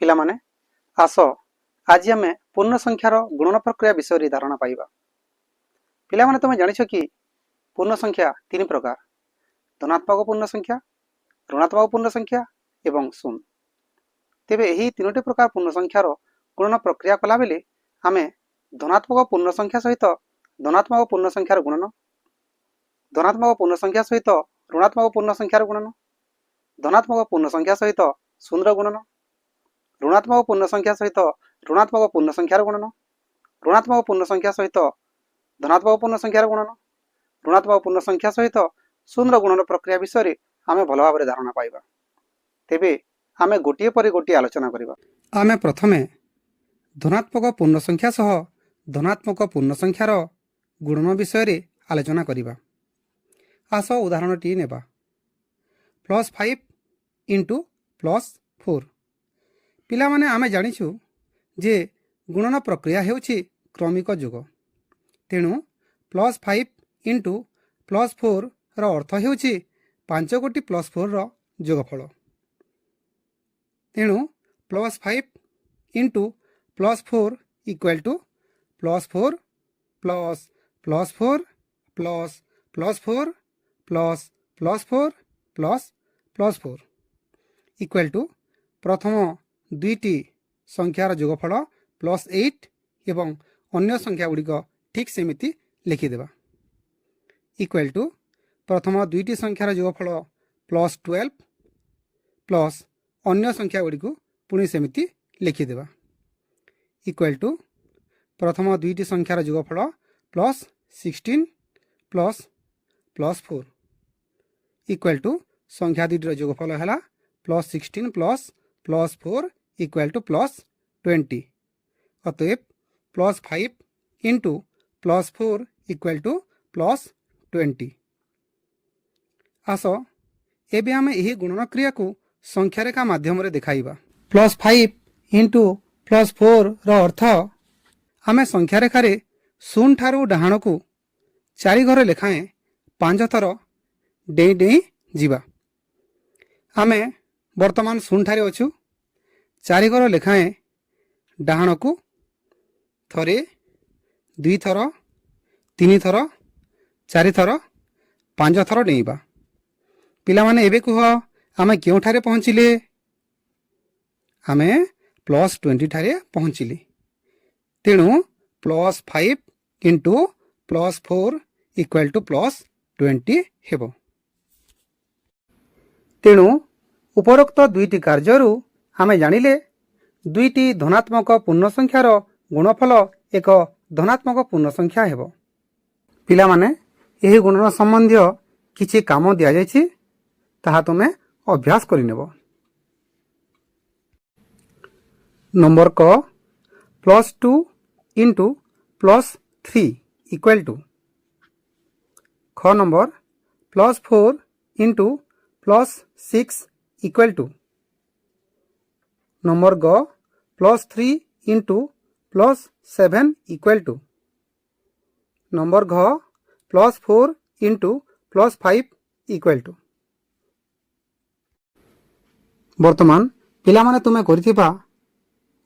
ପିଲାମାନେ ଆସ ଆଜି ଆମେ ପୂର୍ଣ୍ଣ ସଂଖ୍ୟାର ଗୁଣନ ପ୍ରକ୍ରିୟା ବିଷୟରେ ଧାରଣା ପାଇବା। ପିଲାମାନେ ତମେ ଜାଣିଛ କି ପୂର୍ଣ୍ଣ ସଂଖ୍ୟା ତିନି ପ୍ରକାର, ଧନାତ୍ମକ ପୂର୍ଣ୍ଣ ସଂଖ୍ୟା, ଋଣାତ୍ମକ ପୂର୍ଣ୍ଣ ସଂଖ୍ୟା ଏବଂ ଶୂନ। ତେବେ ଏହି ତିନୋଟି ପ୍ରକାର ପୂର୍ଣ୍ଣ ସଂଖ୍ୟାର ଗୁଣନ ପ୍ରକ୍ରିୟା କଲାବେଳେ ଆମେ ଧନାତ୍ମକ ପୂର୍ଣ୍ଣ ସଂଖ୍ୟା ସହିତ ଧନାତ୍ମକ ପୂର୍ଣ୍ଣ ସଂଖ୍ୟାର ଗୁଣନ, ଧନାତ୍ମକ ପୂର୍ଣ୍ଣ ସଂଖ୍ୟା ସହିତ ଋଣାତ୍ମକ ପୂର୍ଣ୍ଣ ସଂଖ୍ୟାର ଗୁଣନ, ଧନାତ୍ମକ ପୂର୍ଣ୍ଣ ସଂଖ୍ୟା ସହିତ ଶୂନର ଗୁଣନ, ଋଣାତ୍ମକ ପୂର୍ଣ୍ଣ ସଂଖ୍ୟା ସହିତ ଋଣାତ୍ମକ ପୂର୍ଣ୍ଣ ସଂଖ୍ୟାର ଗୁଣନ, ଋଣାତ୍ମକ ପୂର୍ଣ୍ଣ ସଂଖ୍ୟା ସହିତ ଧନାତ୍ମକ ପୂର୍ଣ୍ଣ ସଂଖ୍ୟାର ଗୁଣନ, ଋଣାତ୍ମକ ପୂର୍ଣ୍ଣ ସଂଖ୍ୟା ସହିତ ଶୂନର ଗୁଣନ ପ୍ରକ୍ରିୟା ବିଷୟରେ ଆମେ ଭଲ ଭାବରେ ଧାରଣା ପାଇବା। ତେବେ ଆମେ ଗୋଟିଏ ପରେ ଗୋଟିଏ ଆଲୋଚନା କରିବା। ଆମେ ପ୍ରଥମେ ଧନାତ୍ମକ ପୂର୍ଣ୍ଣ ସଂଖ୍ୟା ସହ ଧନାତ୍ମକ ପୂର୍ଣ୍ଣ ସଂଖ୍ୟାର ଗୁଣନ ବିଷୟରେ ଆଲୋଚନା କରିବା। ଆସ ଉଦାହରଣଟି ନେବା। +5 ଇଣ୍ଟୁ +4। ପିଲାମାନେ ଆମେ ଜାଣିଛୁ ଯେ ଗୁଣନ ପ୍ରକ୍ରିୟା ହେଉଛି କ୍ରମିକ ଯୋଗ। ତେଣୁ +5 ଇଣ୍ଟୁ +4ର ଅର୍ଥ ହେଉଛି 5 ଗୋଟି +4ର ଯୋଗଫଳ। ତେଣୁ +5 into +4 equal to +4 plus +4 plus +4 plus +4 plus +4 equal to ପ୍ରଥମ ଦୁଇଟି ସଂଖ୍ୟାର ଯୋଗଫଳ +8 ଏବଂ ଅନ୍ୟ ସଂଖ୍ୟା ଗୁଡ଼ିକ ଠିକ୍ ସେମିତି ଲେଖିଦେବା। ଇକ୍ୱାଲ୍ ଟୁ ପ୍ରଥମ ଦୁଇଟି ସଂଖ୍ୟାର ଯୋଗଫଳ +12 ପ୍ଲସ୍ ଅନ୍ୟ ସଂଖ୍ୟା ଗୁଡ଼ିକୁ ପୁଣି ସେମିତି ଲେଖିଦେବା। ଇକ୍ୱାଲ୍ ଟୁ ପ୍ରଥମ ଦୁଇଟି ସଂଖ୍ୟାର ଯୋଗଫଳ +16 ପ୍ଲସ୍ +4 ଇକ୍ୱାଲ୍ ଟୁ ସଂଖ୍ୟା ଦୁଇଟିର ଯୋଗଫଳ ହେଲା +16 ପ୍ଲସ୍ +4 ଇକ୍ୱାଲ୍ ଟୁ +20। ଅତଏବ +5 ଇଣ୍ଟୁ +4 ଇକ୍ୱାଲ୍ ଟୁ +20। ଆସ ଏବେ ଆମେ ଏହି ଗୁଣନ କ୍ରିୟାକୁ ସଂଖ୍ୟାରେଖା ମାଧ୍ୟମରେ ଦେଖାଇବା। +5 ଇଣ୍ଟୁ +4ର ଅର୍ଥ ଆମେ ସଂଖ୍ୟାରେଖାରେ 0 ଠାରୁ ଡାହାଣକୁ 4 ଘର ଲେଖାଏଁ 5 ଥର ଡେଇଁ ଡେଇଁ ଯିବା। ଆମେ ବର୍ତ୍ତମାନ 0 ଠାରେ ଅଛୁ। 4 ଘର ଲେଖାଏଁ ଡାହାଣକୁ ଥରେ, 2 ଥର, 3 ଥର, 4 ଥର, 5 ଥର ଡେଇଁବା। ପିଲାମାନେ ଏବେ କୁହ ଆମେ କେଉଁଠାରେ ପହଞ୍ଚିଲେ? ଆମେ +20 ଠାରେ ପହଞ୍ଚିଲେ। ତେଣୁ +5 ଇଣ୍ଟୁ +4 ଇକ୍ୱାଲ୍ ଟୁ +20 ହେବ। ତେଣୁ ଉପରୋକ୍ତ ଦୁଇଟି କାର୍ଯ୍ୟରୁ ଆମେ ଜାଣିଲେ ଦୁଇଟି ଧନାତ୍ମକ ପୂର୍ଣ୍ଣ ସଂଖ୍ୟାର ଗୁଣଫଳ ଏକ ଧନାତ୍ମକ ପୂର୍ଣ୍ଣ ସଂଖ୍ୟା ହେବ। ପିଲାମାନେ ଏହି ଗୁଣନ ସମ୍ବନ୍ଧୀୟ କିଛି କାମ ଦିଆଯାଇଛି, ତାହା ତୁମେ ଅଭ୍ୟାସ କରିନେବ। ନମ୍ବର କ +2 ଇଣ୍ଟୁ +3 ଇକ୍ୱାଲ୍ ଟୁ। ଖ number +4 into +6 equal to. Number ଗ +3 ଇଣ୍ଟୁ +7 ଇକ୍ୱାଲ୍ ଟୁ। ନମ୍ବର ଘ +4 ଇଣ୍ଟୁ +5 ଇକ୍ୱାଲ୍ ଟୁ। ବର୍ତ୍ତମାନ ପିଲାମାନେ ତୁମେ କରିଥିବା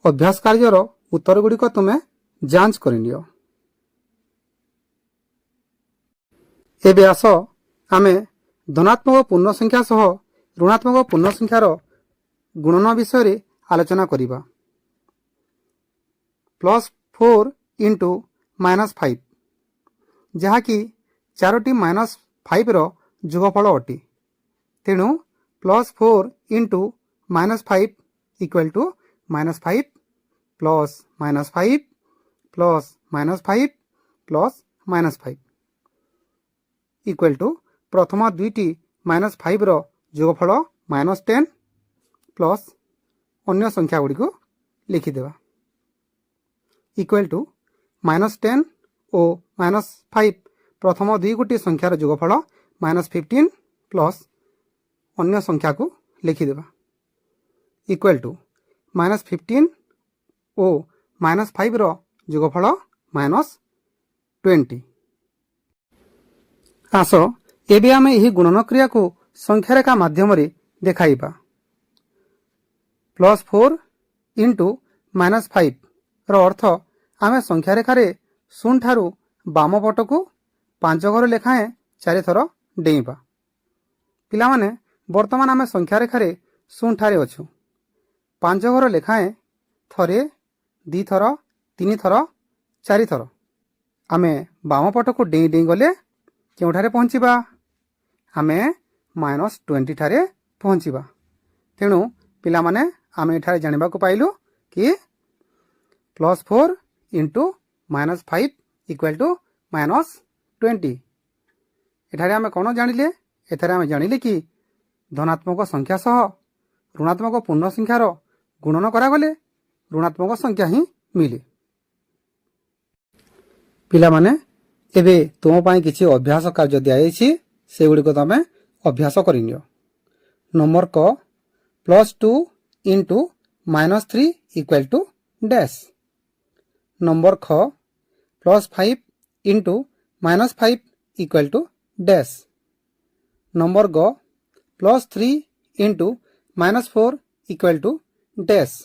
ଅଭ୍ୟାସ କାର୍ଯ୍ୟର ଉତ୍ତର ଗୁଡ଼ିକ ତୁମେ ଯାଞ୍ଚ କରିନିଅ। ଏବେ ଆସ ଆମେ ଧନାତ୍ମକ ପୂର୍ଣ୍ଣ ସଂଖ୍ୟା ସହ ଋଣାତ୍ମକ ପୂର୍ଣ୍ଣ ସଂଖ୍ୟାର ଗୁଣନ ବିଷୟରେ ଆଲୋଚନା କରିବା। +4 ଇଣ୍ଟୁ -5 ଯାହାକି 4ଟି -5ର ଯୋଗଫଳ ଅଟେ। ତେଣୁ +4 into -5 equal to -5 plus -5 plus -5 plus -5 equal to ପ୍ରଥମ ଦୁଇଟି -5ର ଯୋଗଫଳ -10 ପ୍ଲସ୍ ଅନ୍ୟ ସଂଖ୍ୟା ଗୁଡ଼ିକୁ ଲେଖିଦେବା। ଇକ୍ୱାଲ୍ ଟୁ -10 ଓ -5 ପ୍ରଥମ ଦୁଇ ଗୋଟି ସଂଖ୍ୟାର ଯୋଗଫଳ -15 ପ୍ଲସ୍ ଅନ୍ୟ ସଂଖ୍ୟାକୁ ଲେଖିଦେବା। ଇକ୍ୱାଲ୍ ଟୁ -15 ଓ -5ର ଯୋଗଫଳ -20। ଆସ ଏବେ ଆମେ ଏହି ଗୁଣନ କ୍ରିୟାକୁ ସଂଖ୍ୟାରେଖା ମାଧ୍ୟମରେ ଦେଖାଇବା। +4 इंटू -5 रो अर्थ आमे संख्या रेखार शून्य ठारू बाम पट को 5 घर लेखाएं 4 थर डेइबा। पिला माने वर्तमान आमे संख्या रेखार शून्य ठारे अछु 5 घर लेखाएं थरे 2 थर 3 थर 4 थर आमे बाम पट को डेई डेई गले केउठारे पहुँचीबा आमे -20 ठारे पहुँचीबा। तेणु पिला माने आमे एठारे जानिबा को पाइलु कि +4 इंटू -5 इक्वल टू -20। एठारे आमे कोन जानिले एठारे आमे जानिले कि धनात्मक संख्या सह ऋणात्मक पूर्ण संख्यार गुणन करा गले ऋणात्मक संख्या ही मिले। पिला माने एबे तुम पाई किछि अभ्यास कार्य दियायछि से गुडी को तमे अभ्यास करिनियो। नंबर क +2 into -3 equal to dash. Number ख +5 into -5 equal to dash. Number ग +3 इंटू -4 इक्वल टू डैश।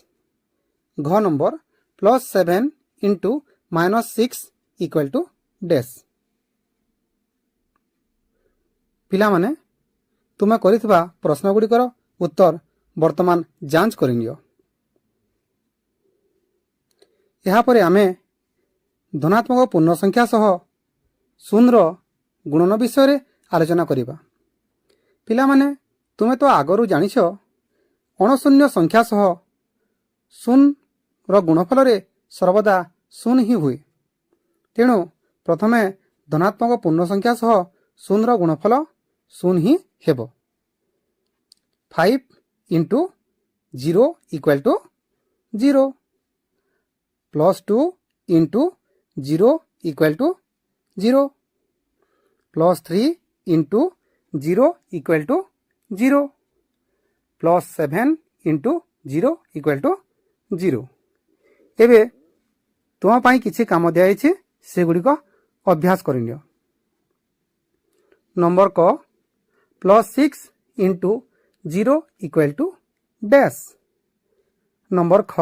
घ number +7 into -6 equal to dash. पिला माने तुमे करिथिबा प्रश्न गुडी कर उत्तर वर्तमान जांच करिनियो। यहाँ पर आमे धनात्मक पूर्ण संख्या सह शून्य गुणन विषय आलोचना करिबा। पिला माने तुमे तो आगरु जानिछ अणशून्य संख्या सह शून्य गुणफल रे सर्वदा शून्य ही हुए। तेणु प्रथमे धनात्मक पूर्ण संख्या सह शून्य गुणफल शून्य ही हेबो। 5 into 0 equal to 0 +2 into 0 equal to 0 +3 into 0 equal to 0 +7 into 0 equal to 0। एबे तुम पाई किछि काम दिया से गुडी को अभ्यास करिनियो। नंबर क +6 into 0 equal to dash. Number ख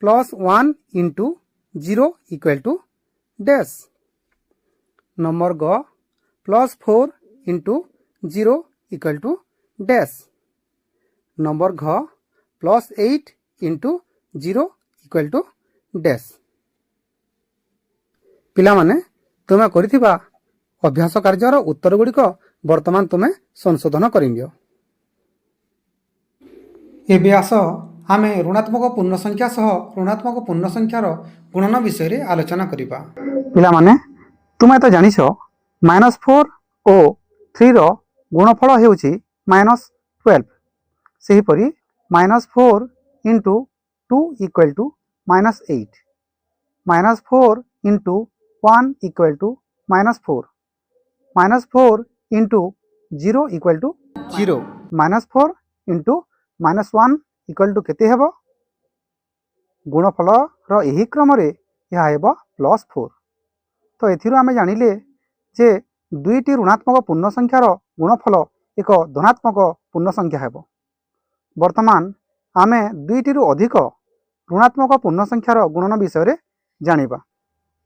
+1 into 0 equal to dash. Number ग +4 into 0 equal to dash. Number घ +8 इंटू 0 इक्वल टू डैश। पिला माने तुमे करिथिबा अभ्यास कार्यर उत्तर गुडी को वर्तमान तुमे संशोधन करिनियो। एबे आस आमे ऋणात्मक पूर्ण संख्या सह ऋणात्मक पूर्ण संख्यार गुणन विषय रे आलोचना करिबा। पिला माने तुमे तो जानिछ -4 ओ 3 रो गुणफल हेउची -12। सेही परी -4 into 2 equal to -8 -4 into 1 equal to -4 -4 into 0 equal to 0 -4 into -1 equal to केते हेबो गुणफल रो एही क्रम रे यह हेबो +4। तो एथिरो आमे जानिले जे दुईटी ऋणात्मक पूर्ण संख्यार गुणफल एक धनात्मक पूर्ण संख्या हेबो। वर्तमान आमे दुईटी रु अधिक ऋणात्मक पूर्ण संख्यार गुणन विषय रे जानिबा।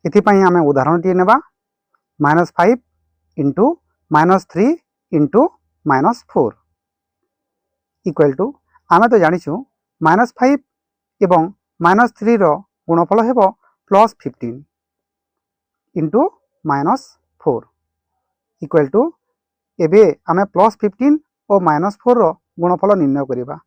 एथि पई आमे उदाहरण टी नेबा -5 इंटू -3 इंटू -4 इक्वल टू आमे तो जानिछु -5 एवं -3 रो गुणफल हेबो +15 इंटू -4 इक्वल टू एबे आमे +15 और -4 रो गुणफल निर्णय करिबा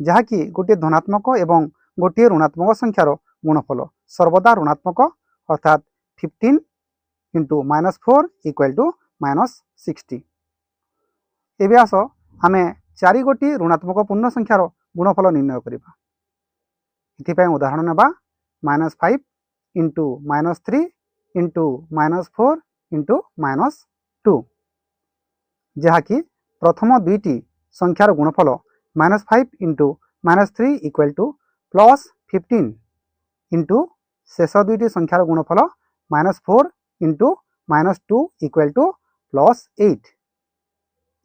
जहाँकि गोटे धनात्मक एवं गोटे ऋणात्मक संख्यार गुणफल सर्वदा ऋणात्मक अर्थात 15 इंटू -4 इक्वल टू -60। एबे आस आमे 4 गोटी ऋणात्मक पूर्ण संख्यार गुणफल निर्णय करिबा। इथिपई उदाहरण नेबा -5 इंटू -3 इंटू -4 इंटू -2 जहाँकि प्रथम दुईटी संख्यार गुणफल -5 इंटू -3 इक्वल टू +15 इंटू शेष दुईटी संख्यार गुणफल -4 into -2 equal to +8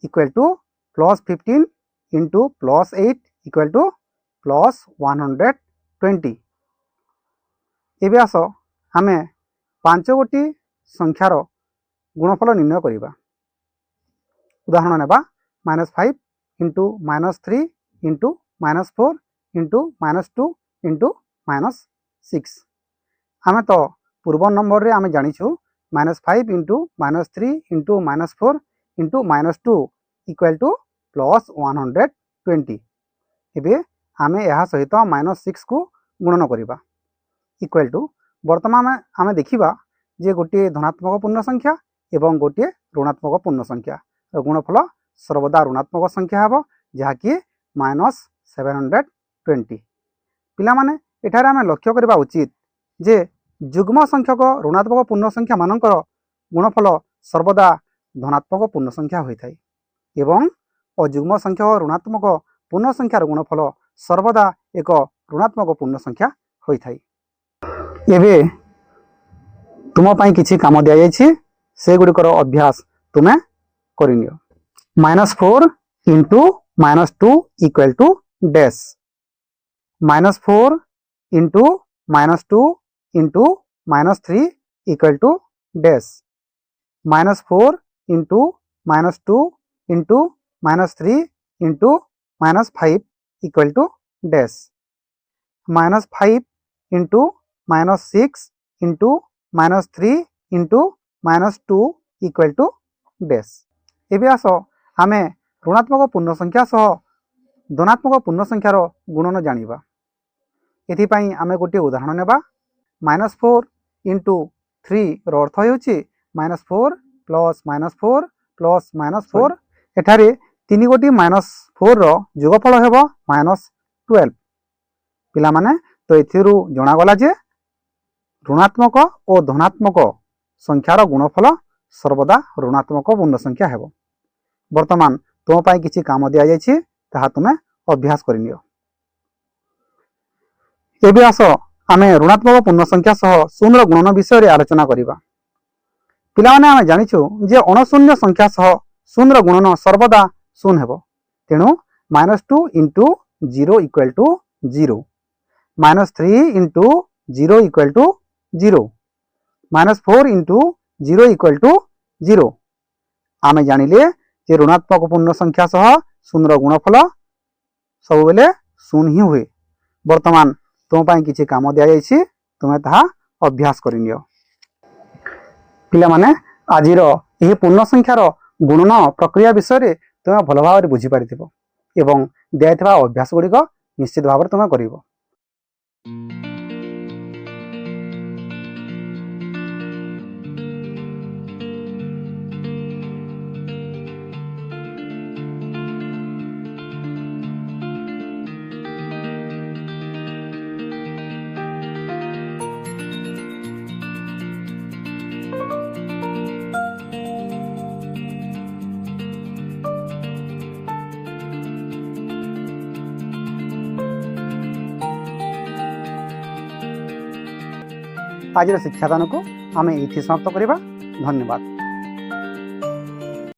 equal to +15 into +8 equal to +120 20। एबे आस आमे 5 गोटी संख्यार गुणफल निर्णय करिबा। उदाहरण नेबा -5 इंटू -3 इंटू -4 इंटू -2 इंटू -6। आमे तो पूर्व नंबर रे आमे जानिछु -5 into -3 into -4 into -2 equal to +120। एबे आमे यहाँ सहित -6 को गुणन करिबा इक्वल टू वर्तमान आमे देखिबा जे गोटे धनात्मक पूर्ण संख्या एवं गोटे ऋणात्मक पूर्ण संख्या गुणफल सर्वदा ऋणात्मक संख्या हेबो जहाँकि -720। पिला माने एठारे आमे लक्ष्य करबा उचित जे युग्म संख्यक ऋणात्मक पूर्ण संख्या मानकर गुणफल सर्वदा धनात्मक पूर्ण संख्या होइथाय एवं अयुग्म संख्यक ऋणात्मक पूर्ण संख्यार गुणफल सर्वदा एक ऋणात्मक पूर्ण संख्या होइथाय। एबे तुम पाई किछि काम दिया जायछि से गुडिकर अभ्यास तुमे करिनियो। -4 into -2 equal to dash. -4 into -2 into -3 equal to dash. -4 into -2 into -3 into -5 equal to dash. -5 into -6 into -3 into -2 equal to dash. एबे आस आमे ऋणात्मक पूर्ण संख्या सह धनात्मक पूर्ण संख्यार गुणन जानिबा। एथिपाई आमे गोटे उदाहरण नेबा। -4 इंटू 3 रो अर्थ हेउछि -4 प्लस -4 प्लस -4। एठारे 3 गोटी -4 रो जोगफल हेबो -12। पिला माने तो एथिरु जणा गला जे ऋणात्मक और धनात्मक संख्यार गुणफल सर्वदा ऋणात्मक पूर्ण संख्या हेबो। वर्तमान तुम पाई किछि काम दिया जायछि ताहा तुमे अभ्यास करिनियो। एबे आस आमे ऋणात्मक पूर्ण संख्या सह शून्य गुणन विषय रे आलोचना करिबा। पिला माने आमे जानिछु जे अणशून्य संख्या सह शून्य गुणन सर्वदा शून्य हेबो। तेणु -2 into 0 equal to 0। -3 into 0 equal to 0। -4 into 0 equal to 0। आमे जानिले जे ऋणात्मक पूर्ण संख्या सह शून्य गुणफल सब बेले शून्य ही हुए। वर्तमान तुम पाई किछि काम दिया जायछि तुमे ताहा अभ्यास करिनियो। पिला माने आजिर एही पूर्ण संख्यार गुणन प्रक्रिया विषय रे तुमे भल भाव बुझी पारिथिबो एवं दियाइथिबा अभ्यास गुड़िक निश्चित भाव तुमे करिवो। आज शिक्षादान को आम ये समाप्त करवा। धन्यवाद।